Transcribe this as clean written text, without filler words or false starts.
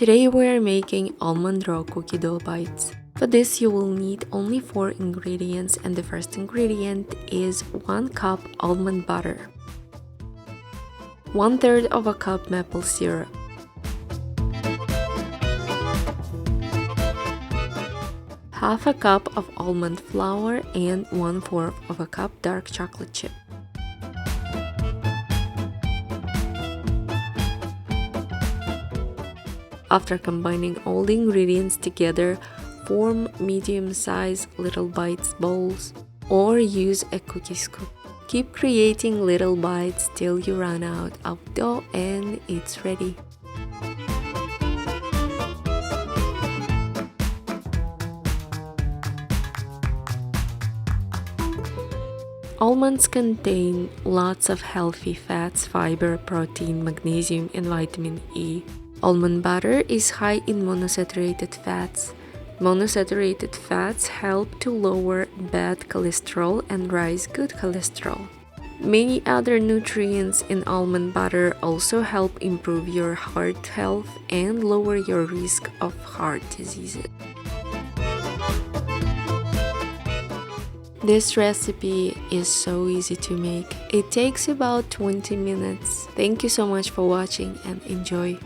Today we are making almond raw cookie dough bites. For this you will need only 4 ingredients, and the first ingredient is 1 cup almond butter, 1/3 of a cup maple syrup, half a cup of almond flour, and 1/4 of a cup dark chocolate chip. After combining all the ingredients together, form medium-sized little bites bowls or use a cookie scoop. Keep creating little bites till you run out of dough and it's ready. Almonds contain lots of healthy fats, fiber, protein, magnesium, and vitamin E. Almond butter is high in monosaturated fats. Monosaturated fats help to lower bad cholesterol and rise good cholesterol. Many other nutrients in almond butter also help improve your heart health and lower your risk of heart diseases. This recipe is so easy to make. It takes about 20 minutes. Thank you so much for watching and enjoy.